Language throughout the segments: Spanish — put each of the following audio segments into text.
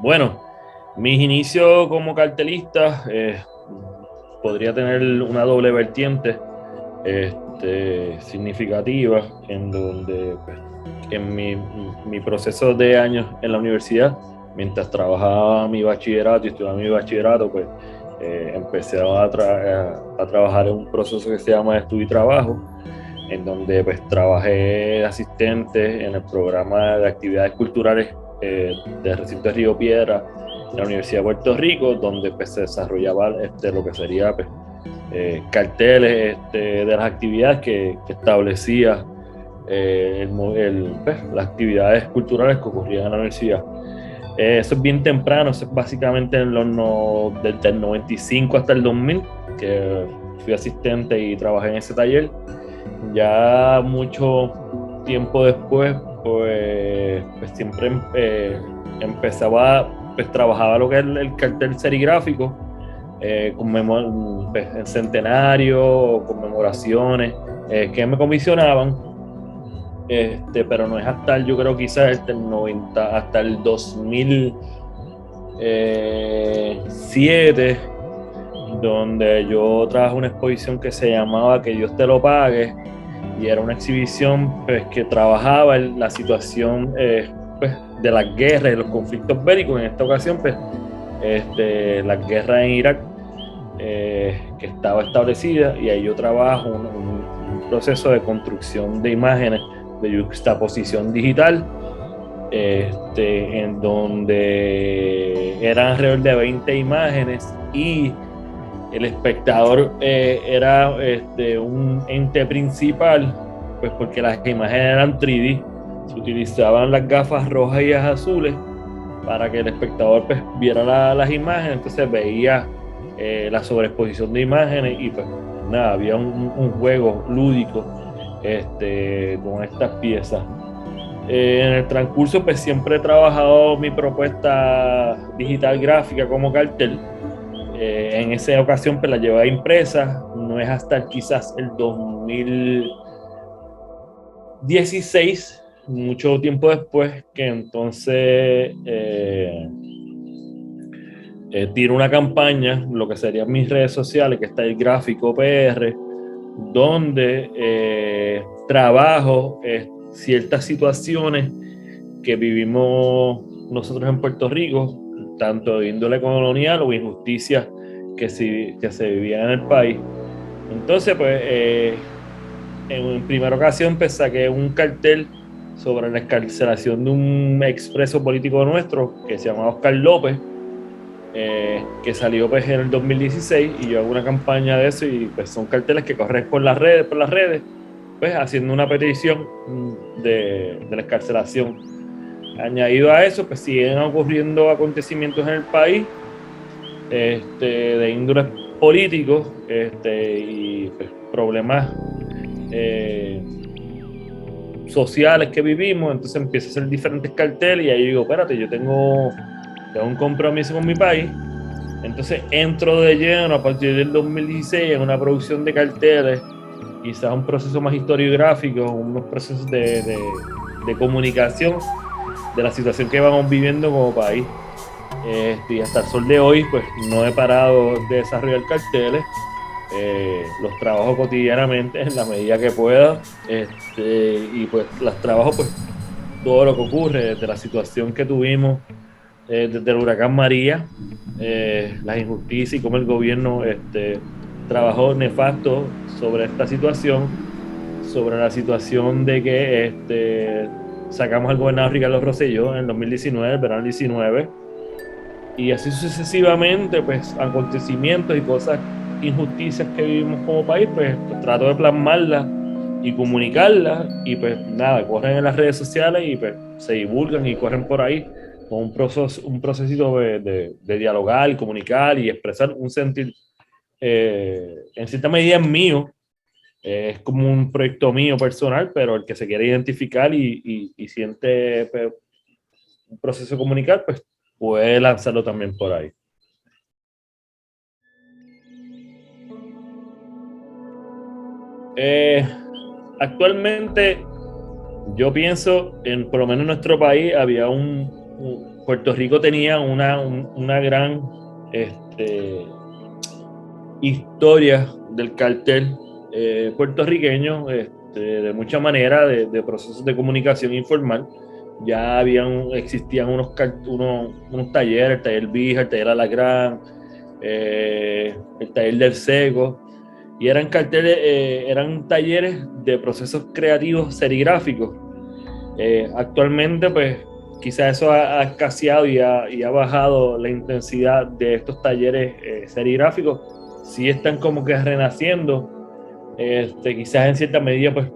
Bueno, mis inicios como cartelista podría tener una doble vertiente significativa, en donde pues, en mi proceso de años en la universidad, mientras trabajaba mi bachillerato y estudiaba mi bachillerato, pues empecé a trabajar en un proceso que se llama estudio y trabajo, en donde pues trabajé de asistente en el programa de actividades culturales del recinto de Río Piedra de la Universidad de Puerto Rico, donde pues, se desarrollaba lo que sería pues, carteles de las actividades que establecía pues, las actividades culturales que ocurrían en la universidad. Eso es bien temprano, eso es básicamente desde el 95 hasta el 2000, que fui asistente y trabajé en ese taller. Ya mucho tiempo después, pues siempre empezaba, pues trabajaba lo que es el cartel serigráfico, pues, en centenario, conmemoraciones, que me comisionaban, pero no es hasta yo creo quizás hasta el 90, hasta el 2007, donde yo traje una exposición que se llamaba Que Dios te lo pague, y era una exhibición pues, que trabajaba en la situación pues, de las guerras y los conflictos bélicos. En esta ocasión, pues, la guerra en Irak, que estaba establecida, y ahí yo trabajo un proceso de construcción de imágenes de juxtaposición digital, en donde eran alrededor de 20 imágenes, y el espectador era un ente principal, pues porque las imágenes eran 3D, se utilizaban las gafas rojas y azules para que el espectador pues, viera las imágenes, entonces veía la sobreexposición de imágenes, y pues nada, había un juego lúdico con estas piezas. En el transcurso pues siempre he trabajado mi propuesta digital gráfica como cartel. En esa ocasión pues la llevé impresa, no es hasta quizás el 2016, mucho tiempo después, que entonces tiro una campaña, lo que serían mis redes sociales, que está el Gráfico PR, donde trabajo ciertas situaciones que vivimos nosotros en Puerto Rico, tanto de índole colonial o injusticias que se vivían en el país. Entonces, pues, en primera ocasión, pues, saqué un cartel sobre la excarcelación de un expreso político nuestro que se llamaba Oscar López, que salió pues, en el 2016, y yo hago una campaña de eso, y pues son carteles que corren por las redes, pues haciendo una petición de la excarcelación. Añadido a eso, pues siguen ocurriendo acontecimientos en el país de índole políticos, y pues, problemas eh, sociales que vivimos. Entonces empiezo a hacer diferentes carteles, y ahí digo, espérate, yo tengo un compromiso con mi país. Entonces entro de lleno a partir del 2016 en una producción de carteles, quizás un proceso más historiográfico, unos procesos de comunicación de la situación que vamos viviendo como país. Y hasta el sol de hoy, pues no he parado de desarrollar carteles. Los trabajo cotidianamente en la medida que pueda, y pues las trabajo pues todo lo que ocurre, desde la situación que tuvimos desde el huracán María, las injusticias y cómo el gobierno trabajó nefasto sobre esta situación, sobre la situación de que sacamos al gobernador Ricardo Rosselló en el 2019, el verano del 19, y así sucesivamente, pues acontecimientos y cosas, injusticias que vivimos como país, pues trato de plasmarlas y comunicarlas, y pues nada, corren en las redes sociales, y pues se divulgan y corren por ahí con un procesito de dialogar y comunicar y expresar un sentir, en cierta medida es mío, es como un proyecto mío personal, pero el que se quiere identificar y siente pues, un proceso de comunicar, pues puede lanzarlo también por ahí. Eh, Actualmente yo pienso, por lo menos en nuestro país, había Puerto Rico tenía una gran historia del cartel puertorriqueño, de mucha manera, de procesos de comunicación informal. Ya existían unos talleres, el taller Vija, el taller Alagrán, el taller del Seco, y eran eran talleres de procesos creativos serigráficos. Actualmente, pues, quizás eso ha escaseado y ha bajado la intensidad de estos talleres serigráficos. Sí están como que renaciendo, quizás en cierta medida, pues,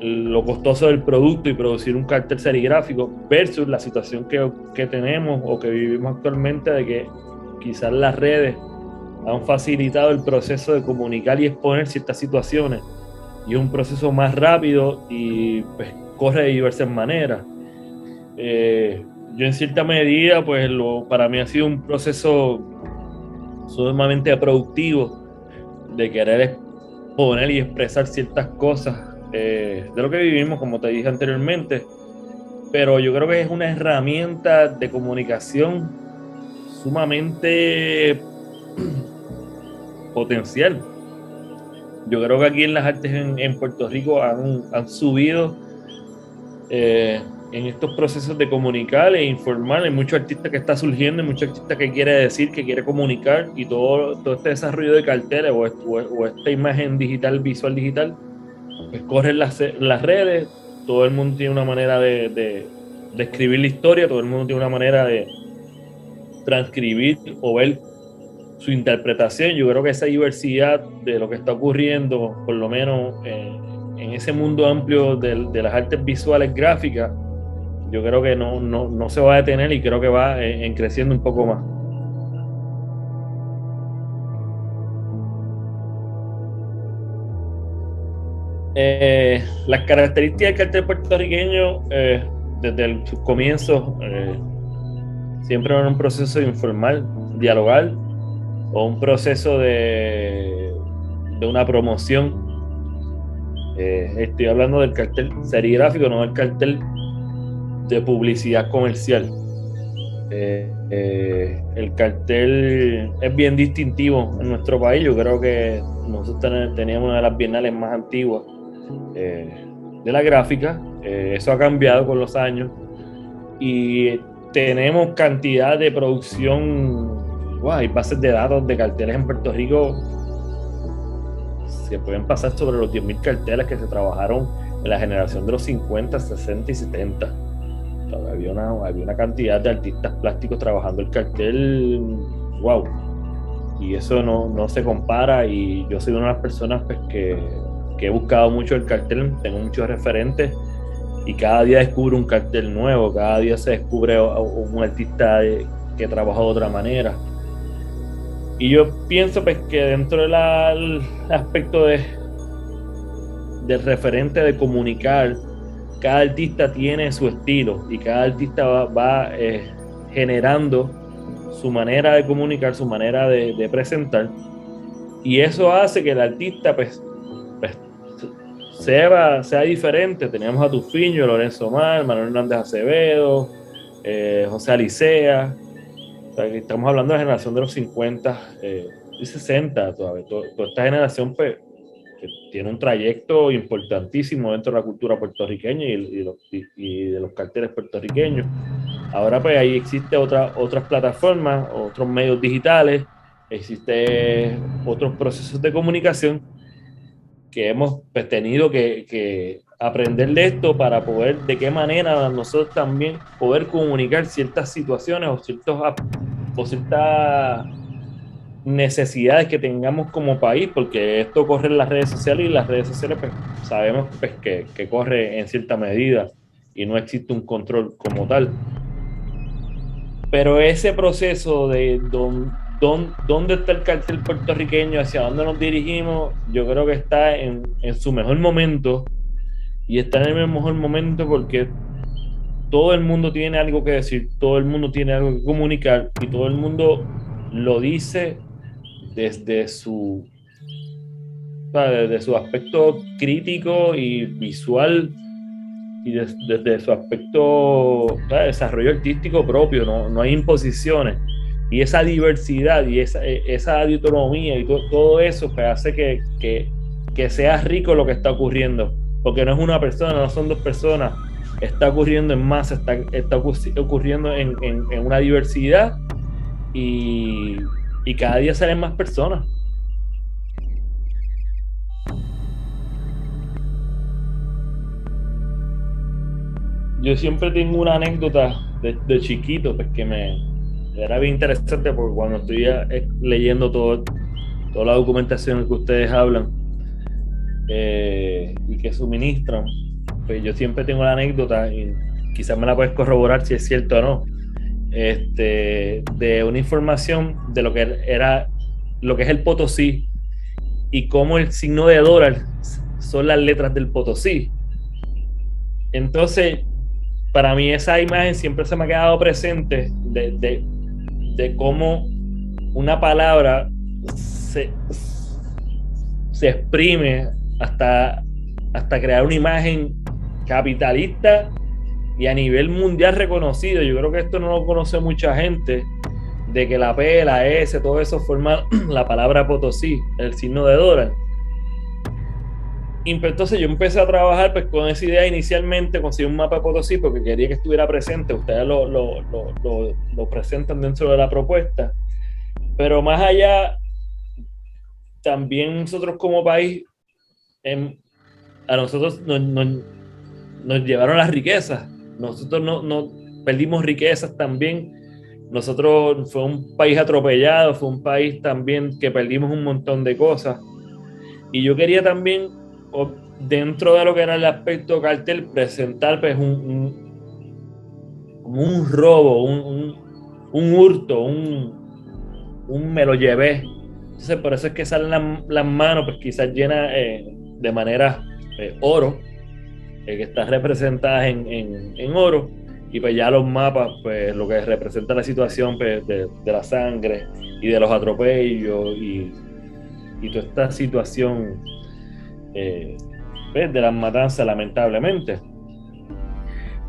lo costoso del producto y producir un cartel serigráfico versus la situación que tenemos o que vivimos actualmente, de que quizás las redes han facilitado el proceso de comunicar y exponer ciertas situaciones, y es un proceso más rápido y pues corre de diversas maneras. Yo en cierta medida, pues para mí ha sido un proceso sumamente productivo de querer exponer y expresar ciertas cosas de lo que vivimos, como te dije anteriormente, pero yo creo que es una herramienta de comunicación sumamente potencial. Yo creo que aquí en las artes en Puerto Rico han subido en estos procesos de comunicar e informar. Hay muchos artistas que está surgiendo, hay muchos artistas que quiere decir, que quiere comunicar, y todo este desarrollo de carteles o esta imagen digital, visual digital, pues corre en las redes. Todo el mundo tiene una manera de escribir la historia, todo el mundo tiene una manera de transcribir o ver su interpretación. Yo creo que esa diversidad de lo que está ocurriendo, por lo menos en ese mundo amplio de las artes visuales gráficas, yo creo que no se va a detener, y creo que va en creciendo un poco más. Las características del cartel puertorriqueño, desde sus comienzos, siempre era un proceso informal, dialogal, o un proceso de una promoción. Estoy hablando del cartel serigráfico, no del cartel de publicidad comercial. El cartel es bien distintivo en nuestro país. Yo creo que nosotros teníamos una de las bienales más antiguas de la gráfica. Eso ha cambiado con los años y tenemos cantidad de producción. Wow, hay bases de datos de carteles en Puerto Rico. Se pueden pasar sobre los 10.000 carteles que se trabajaron en la generación de los 50, 60 y 70. Había una cantidad de artistas plásticos trabajando el cartel, wow, y eso no se compara. Y yo soy una de las personas, pues, que he buscado mucho el cartel, tengo muchos referentes, y cada día descubro un cartel nuevo, cada día se descubre un artista que trabaja de otra manera. Y yo pienso, pues, que dentro del aspecto del referente de comunicar, cada artista tiene su estilo, y cada artista va generando su manera de comunicar, su manera de presentar, y eso hace que el artista pues sea diferente. Teníamos a Tufiño, Lorenzo Mar, Manuel Hernández Acevedo, José Alicea. O sea, que estamos hablando de la generación de los 50 y 60 todavía. Toda esta generación, pues, que tiene un trayecto importantísimo dentro de la cultura puertorriqueña y de los carteles puertorriqueños. Ahora, pues, ahí existe otras plataformas, otros medios digitales, existen otros procesos de comunicación que hemos, pues, tenido que aprender de esto para poder, de qué manera nosotros también poder comunicar ciertas situaciones o ciertas necesidades que tengamos como país, porque esto corre en las redes sociales, y las redes sociales, pues, sabemos, pues, que corre en cierta medida y no existe un control como tal. Pero ese proceso de dónde está el cartel puertorriqueño, hacia dónde nos dirigimos, yo creo que está en su mejor momento, y está en el mejor momento porque todo el mundo tiene algo que decir, todo el mundo tiene algo que comunicar, y todo el mundo lo dice desde su aspecto crítico y visual desde su aspecto, ¿sabes?, desarrollo artístico propio, no hay imposiciones. Y esa diversidad y esa autonomía y todo eso pues hace que sea rico lo que está ocurriendo, porque no es una persona, no son dos personas, está ocurriendo en masa, está ocurriendo en una diversidad y cada día salen más personas. Yo siempre tengo una anécdota de chiquito, pues que me era bien interesante, porque cuando estoy leyendo toda la documentación que ustedes hablan y que suministran, pues yo siempre tengo la anécdota, y quizás me la puedes corroborar si es cierto o no, de una información de lo que era, lo que es el Potosí, y cómo el signo de dólar son las letras del Potosí. Entonces, para mí esa imagen siempre se me ha quedado presente de cómo una palabra se exprime hasta crear una imagen capitalista y a nivel mundial reconocido. Yo creo que esto no lo conoce mucha gente, de que la P, la S, todo eso forma la palabra Potosí, el signo de dólar. Y entonces yo empecé a trabajar pues con esa idea inicialmente, conseguí un mapa de Potosí porque quería que estuviera presente. Ustedes lo presentan dentro de la propuesta, pero más allá, también nosotros como país, a nosotros nos llevaron las riquezas. Nosotros no perdimos riquezas también. Nosotros fue un país atropellado, fue un país también que perdimos un montón de cosas. Y yo quería también, dentro de lo que era el aspecto cartel, presentar pues un robo, un hurto, un me lo llevé. Entonces por eso es que salen las manos pues quizás llenas de manera oro, que está representada en oro, y pues ya los mapas pues lo que representa la situación pues, de la sangre y de los atropellos y toda esta situación pues, de las matanzas, lamentablemente.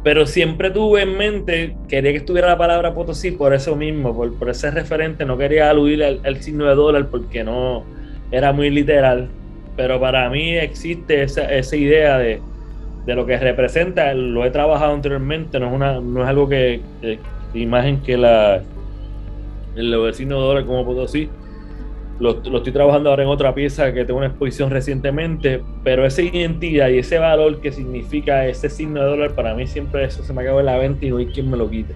Pero siempre tuve en mente, quería que estuviera la palabra Potosí por eso mismo, por ese referente. No quería aludir al signo de dólar porque no era muy literal, pero para mí existe esa idea de lo que representa. Lo he trabajado anteriormente, no es algo que imagen que el signo de dólar como Potosí. Lo estoy trabajando ahora en otra pieza que tengo una exposición recientemente, pero esa identidad y ese valor que significa ese signo de dólar, para mí siempre eso se me acabó en la venta y no hay quien me lo quite.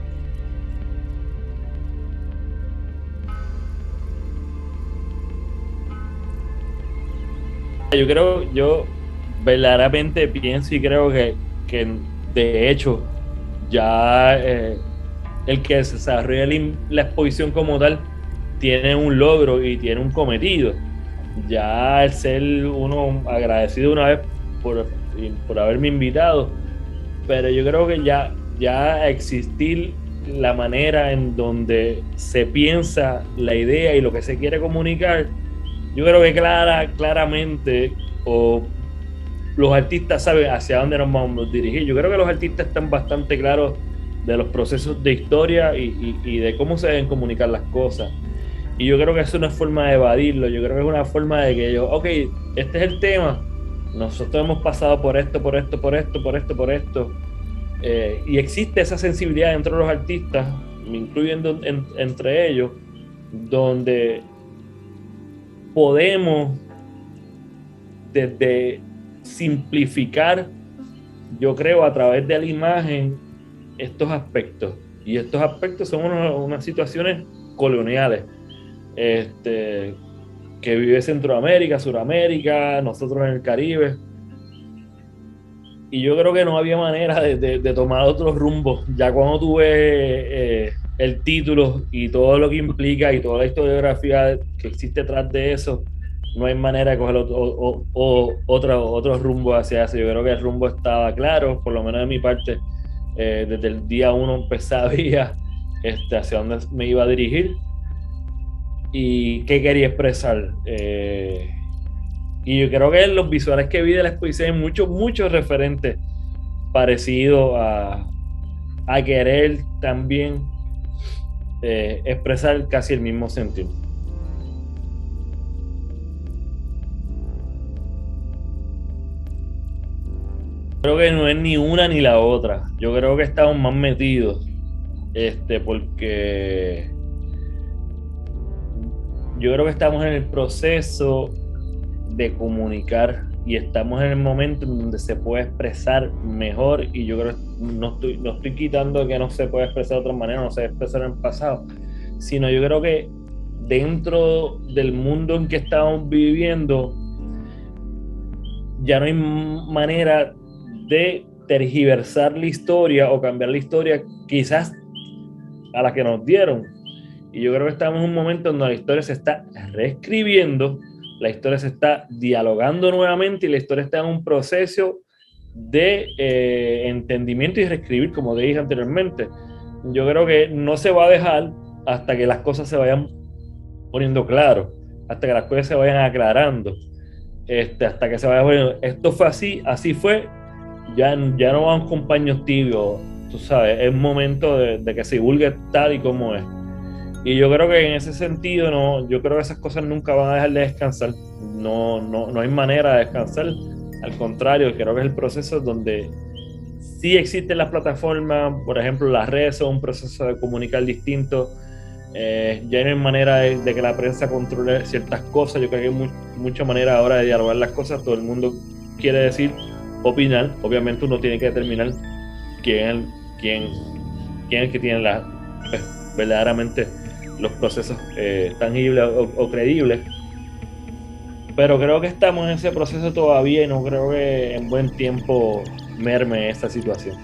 Yo verdaderamente pienso y creo que de hecho ya el que desarrolla la exposición como tal tiene un logro y tiene un cometido. Ya el ser uno agradecido una vez por haberme invitado, pero yo creo que ya existir la manera en donde se piensa la idea y lo que se quiere comunicar, yo creo que claramente los artistas saben hacia dónde nos vamos a dirigir. Yo creo que los artistas están bastante claros de los procesos de historia y de cómo se deben comunicar las cosas. Y yo creo que eso no es forma de evadirlo, yo creo que es una forma de que ok, este es el tema, nosotros hemos pasado por esto, y existe esa sensibilidad dentro de los artistas, incluyendo entre ellos, donde podemos desde simplificar, yo creo, a través de la imagen estos aspectos, y estos aspectos son unas situaciones coloniales que vive Centroamérica, Suramérica, nosotros en el Caribe, y yo creo que no había manera de tomar otro rumbo. Ya cuando tú ves el título y todo lo que implica y toda la historiografía que existe detrás de eso, no hay manera de coger otro rumbo hacia eso. Yo creo que el rumbo estaba claro, por lo menos de mi parte. Desde el día 1 sabía hacia dónde me iba a dirigir y qué quería expresar. Y yo creo que en los visuales que vi de la exposición hay muchos referentes parecido a querer también expresar casi el mismo sentido. Creo que no es ni una ni la otra. Yo creo que estamos más metidos, porque yo creo que estamos en el proceso de comunicar y estamos en el momento en donde se puede expresar mejor, y yo creo que no estoy quitando que no se puede expresar de otra manera, no se expresar en el pasado, sino yo creo que dentro del mundo en que estamos viviendo ya no hay manera de tergiversar la historia o cambiar la historia quizás a la que nos dieron. Y yo creo que estamos en un momento donde la historia se está reescribiendo, la historia se está dialogando nuevamente y la historia está en un proceso de entendimiento y reescribir, como te dije anteriormente. Yo creo que no se va a dejar hasta que las cosas se vayan poniendo claro, hasta que las cosas se vayan aclarando, hasta que se vaya poniendo, esto fue así, así fue, ya no van con paños tibios, tú sabes, es momento de que se divulgue tal y como es. Y yo creo que en ese sentido, no, yo creo que esas cosas nunca van a dejar de descansar. No hay manera de descansar. Al contrario, creo que es el proceso donde sí existen las plataformas, por ejemplo, las redes son un proceso de comunicar distinto. Ya no hay manera de que la prensa controle ciertas cosas. Yo creo que hay mucha manera ahora de dialogar las cosas. Todo el mundo quiere decir, opinar. Obviamente uno tiene que determinar quién es el que tiene verdaderamente los procesos tangibles o creíbles, pero creo que estamos en ese proceso todavía y no creo que en buen tiempo merme esta situación.